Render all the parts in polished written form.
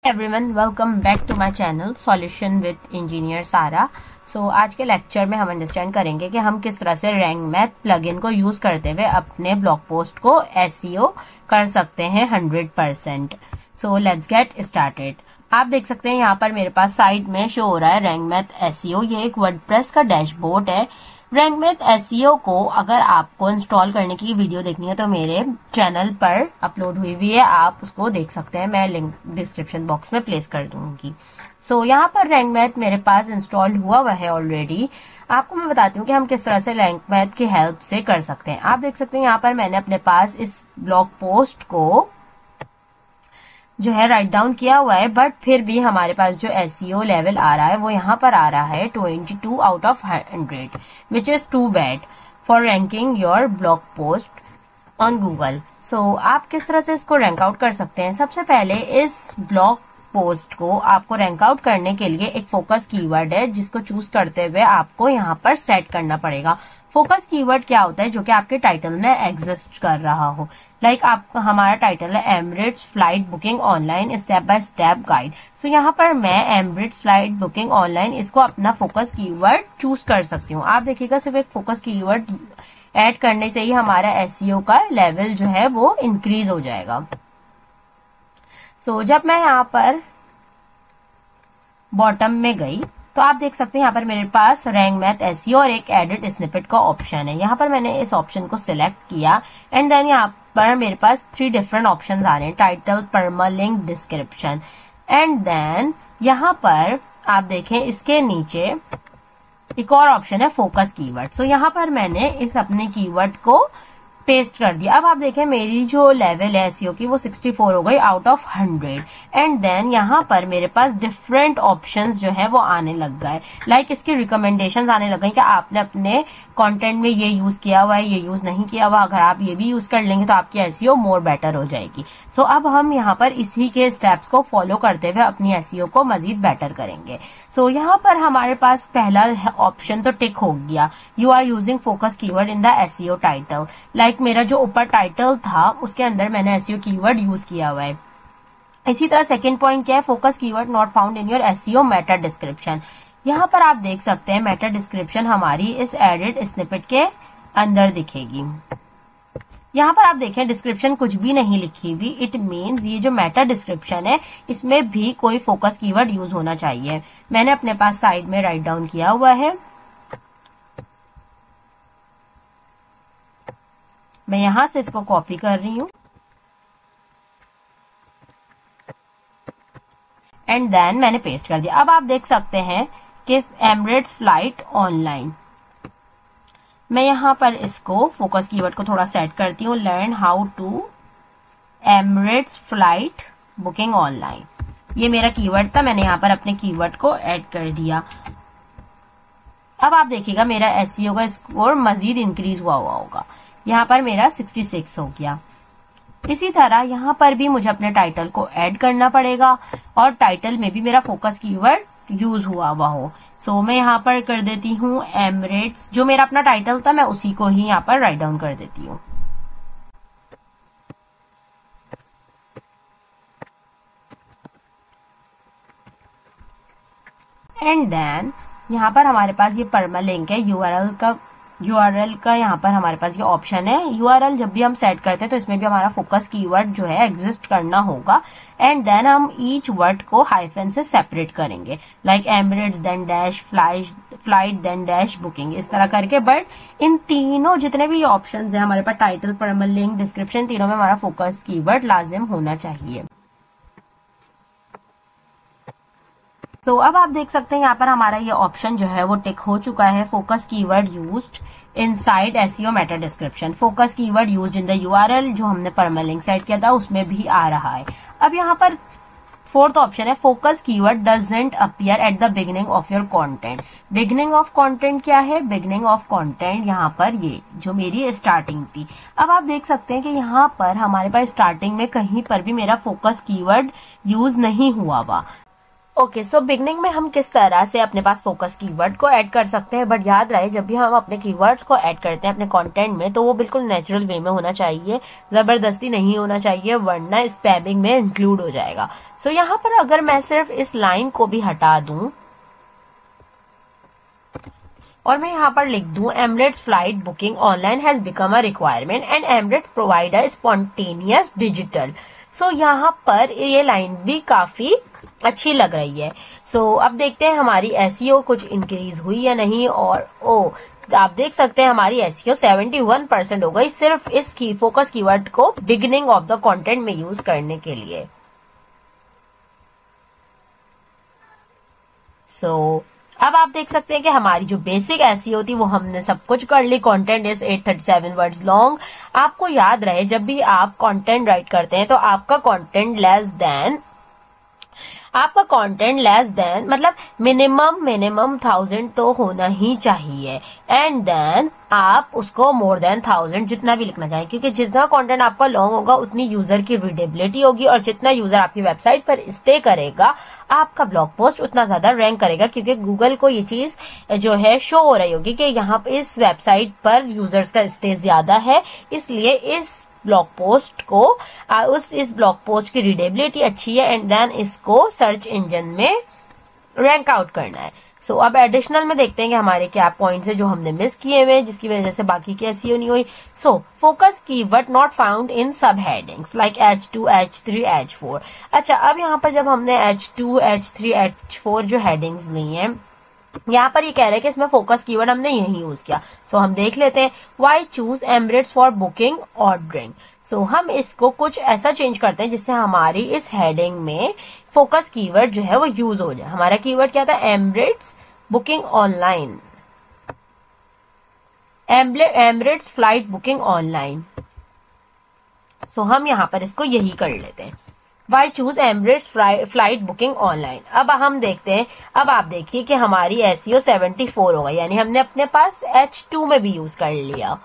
Everyone, welcome back to my channel solution with engineer Sara. आज के lecture में हम अंडरस्टैंड करेंगे कि हम किस तरह से रैंक मैथ प्लगइन को यूज करते हुए अपने ब्लॉग पोस्ट को एसईओ कर सकते हैं 100%। Let's get started. आप देख सकते हैं यहाँ पर मेरे पास साइड में शो हो रहा है रैंक मैथ एसईओ। ये एक वर्डप्रेस का डैशबोर्ड है। रैंक मैथ एसईओ को अगर आपको इंस्टॉल करने की वीडियो देखनी है तो मेरे चैनल पर अपलोड हुई हुई है, आप उसको देख सकते हैं। मैं लिंक डिस्क्रिप्शन बॉक्स में प्लेस कर दूंगी। यहाँ पर रैंक मैथ मेरे पास इंस्टॉल हुआ है ऑलरेडी। आपको मैं बताती हूँ कि हम किस तरह से रैंक मैथ की हेल्प से कर सकते हैं। आप देख सकते हैं यहाँ पर मैंने अपने पास इस ब्लॉग पोस्ट को जो है राइट डाउन किया हुआ है, बट फिर भी हमारे पास जो एसईओ लेवल आ रहा है वो यहाँ पर आ रहा है 22 out of 100, which is too bad for ranking your blog post on Google. आप किस तरह से इसको रैंक आउट कर सकते हैं? सबसे पहले इस ब्लॉग पोस्ट को आपको रैंक आउट करने के लिए एक फोकस कीवर्ड है जिसको चूज करते हुए आपको यहाँ पर सेट करना पड़ेगा। फोकस कीवर्ड क्या होता है? जो कि आपके टाइटल में एग्जिस्ट कर रहा हो। आपका हमारा टाइटल है Emirates flight booking online step by step guide. यहाँ पर मैं एमिरेट्स फ्लाइट बुकिंग ऑनलाइन इसको अपना फोकस कीवर्ड चूज कर सकती हूँ। आप देखिएगा सिर्फ एक फोकस कीवर्ड ऐड करने से ही हमारा एसईओ का लेवल जो है वो इंक्रीज हो जाएगा। जब मैं यहाँ पर बॉटम में गई तो आप देख सकते हैं यहाँ पर मेरे पास रैंक मैथ एसईओ और एक एडिट स्निपेट का ऑप्शन है। यहाँ पर मैंने इस ऑप्शन को सिलेक्ट किया एंड देन यहाँ पर मेरे पास 3 डिफरेंट ऑप्शंस आ रहे हैं, title, permalink, description. And then यहाँ पर आप देखें इसके नीचे एक और ऑप्शन है फोकस कीवर्ड। यहाँ पर मैंने इस अपने कीवर्ड को पेस्ट कर दिया। अब आप देखें मेरी जो लेवल है एसईओ की वो 64 हो गई आउट ऑफ 100। एंड देन यहाँ पर मेरे पास डिफरेंट ऑप्शंस जो है वो आने लग गए। इसकी रिकमेंडेशंस आने लग गई कि आपने अपने कंटेंट में ये यूज किया हुआ है, ये यूज नहीं किया हुआ। अगर आप ये भी यूज कर लेंगे तो आपकी एसईओ मोर बेटर हो जाएगी। अब हम यहाँ पर इसी के स्टेप्स को फॉलो करते हुए अपनी एसईओ को मजीद बेटर करेंगे। यहाँ पर हमारे पास पहला ऑप्शन तो टिक हो गया, you are using focus keyword in the SEO title. मेरा जो ऊपर टाइटल था उसके अंदर मैंने एसईओ कीवर्ड यूज किया हुआ है। इसी तरह सेकंड पॉइंट क्या है? Focus keyword not found in your SEO Meta description. यहाँ पर आप देख सकते हैं मेटा डिस्क्रिप्शन हमारी इस एडिट स्निपेट के अंदर दिखेगी। यहाँ पर आप देखें डिस्क्रिप्शन कुछ भी नहीं लिखी हुई। इट मीन्स ये जो मेटा डिस्क्रिप्शन है इसमें भी कोई फोकस कीवर्ड यूज होना चाहिए। मैंने अपने पास साइड में राइट डाउन किया हुआ है। मैं यहां से इसको कॉपी कर रही हूं एंड देन मैंने पेस्ट कर दिया। अब आप देख सकते हैं कि एमिरेट्स फ्लाइट ऑनलाइन, मैं यहां पर इसको फोकस कीवर्ड को थोड़ा सेट करती हूँ, learn how to Emirates flight booking online. ये मेरा कीवर्ड था, मैंने यहां पर अपने कीवर्ड को ऐड कर दिया। अब आप देखिएगा मेरा एसईओ का स्कोर मजीद इंक्रीज हुआ होगा। यहाँ पर मेरा 66 हो गया। इसी तरह यहाँ पर भी मुझे अपने टाइटल को ऐड करना पड़ेगा और टाइटल में भी मेरा फोकस कीवर्ड यूज हुआ हो। मैं यहाँ पर कर देती हूँ एमिरेट्स, जो मेरा अपना टाइटल था मैं उसी को ही यहाँ पर राइट डाउन कर देती हूँ। एंड देन यहाँ पर हमारे पास ये परमालिंक है, यूआरएल का यहाँ पर हमारे पास ये ऑप्शन है। यूआरएल जब भी हम सेट करते हैं तो इसमें भी हमारा फोकस कीवर्ड जो है एग्जिस्ट करना होगा। एंड देन हम ईच वर्ड को हाइफन से सेपरेट करेंगे, Emirates then dash flight then dash booking, इस तरह करके। बट इन तीनों जितने भी ऑप्शंस हैं हमारे पास टाइटल, परमालिंक, डिस्क्रिप्शन, तीनों में हमारा फोकस कीवर्ड लाजिम होना चाहिए। अब आप देख सकते हैं यहाँ पर हमारा ये ऑप्शन जो है वो टिक हो चुका है, focus keyword used inside SEO Meta description. Focus keyword used in the URL जो हमने परमालिंक सेट किया था उसमें भी आ रहा है। अब यहाँ पर फोर्थ ऑप्शन है focus keyword doesn't appear at the beginning of your content. Beginning of content क्या है? बिगिनिंग ऑफ कंटेंट यहाँ पर ये जो मेरी स्टार्टिंग थी। अब आप देख सकते हैं कि यहाँ पर हमारे पास स्टार्टिंग में कहीं पर भी मेरा फोकस कीवर्ड यूज नहीं हुआ हुआ। ओके, सो बिगनिंग में हम किस तरह से अपने पास फोकस कीवर्ड को ऐड कर सकते हैं, बट याद रहे जब भी हम अपने कीवर्ड्स को ऐड करते हैं अपने कंटेंट में तो वो बिल्कुल नेचुरल वे में होना चाहिए, जबरदस्ती नहीं होना चाहिए, वरना स्पैमिंग में इंक्लूड हो जाएगा। सो यहाँ पर अगर मैं सिर्फ इस लाइन को भी हटा दूं और मैं यहाँ पर लिख दूं Emirates flight booking online has become a requirement and Emirates provide a spontaneous digital. So यहाँ पर ये लाइन भी काफी अच्छी लग रही है। सो अब देखते हैं हमारी एसईओ कुछ इंक्रीज हुई या नहीं। और आप देख सकते हैं हमारी एसईओ 71% हो गई सिर्फ इस की फोकस कीवर्ड को बिगिनिंग ऑफ द कंटेंट में यूज करने के लिए। सो अब आप देख सकते हैं कि हमारी जो बेसिक एसईओ थी वो हमने सब कुछ कर ली। Content is 837 words long. आपको याद रहे जब भी आप कंटेंट राइट करते हैं तो आपका कंटेंट लेस देन मतलब मिनिमम 1000 तो होना ही चाहिए, एंड देन आप उसको मोर देन 1000 जितना भी लिखना चाहिए, क्योंकि जितना कंटेंट आपका लॉन्ग होगा उतनी यूजर की रीडेबिलिटी होगी और जितना यूजर आपकी वेबसाइट पर स्टे करेगा आपका ब्लॉग पोस्ट उतना ज्यादा रैंक करेगा, क्योंकि गूगल को ये चीज जो है शो हो रही होगी कि यहाँ पे इस वेबसाइट पर यूजर्स का स्टे ज्यादा है, इसलिए इस ब्लॉग पोस्ट को इस ब्लॉग पोस्ट की रीडेबिलिटी अच्छी है एंड देन इसको सर्च इंजन में रैंक आउट करना है। सो अब एडिशनल में देखते हैं कि हमारे क्या पॉइंट्स है जो हमने मिस किए हुए जिसकी वजह से बाकी की एसईओ नहीं हुई। So focus keyword not found in सब headings like H2, H3, H4। अच्छा, अब यहाँ पर जब हमने H2, H3, H4 जो हेडिंग्स ली हैं यहाँ पर ये कह रहे हैं कि इसमें फोकस कीवर्ड हमने यही यूज किया। सो हम देख लेते हैं why choose Emirates for booking ordering. So हम इसको कुछ ऐसा चेंज करते हैं जिससे हमारी इस हेडिंग में फोकस कीवर्ड जो है वो यूज हो जाए। हमारा कीवर्ड क्या था? Emirates booking online, Emirates flight booking online. So हम यहाँ पर इसको यही कर लेते हैं, why choose Emirates flight booking online. अब हम देखते हैं, अब आप देखिए कि हमारी एसईओ 74 हो गई, यानी हमने अपने पास H2 में भी यूज कर लिया।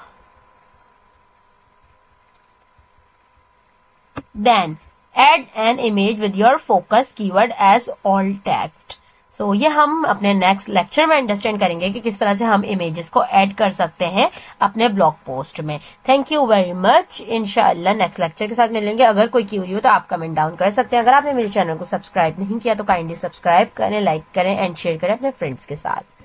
Then add an image with your focus keyword as alt text. So ये हम अपने नेक्स्ट लेक्चर में अंडरस्टैंड करेंगे कि किस तरह से हम इमेजेस को ऐड कर सकते हैं अपने ब्लॉग पोस्ट में। Thank you very much. इंशाअल्लाह नेक्स्ट लेक्चर के साथ मिलेंगे। अगर कोई क्यूरी हो तो आप कमेंट डाउन कर सकते हैं। अगर आपने मेरे चैनल को सब्सक्राइब नहीं किया तो काइंडली सब्सक्राइब करें, लाइक करें एंड शेयर करें अपने फ्रेंड्स के साथ।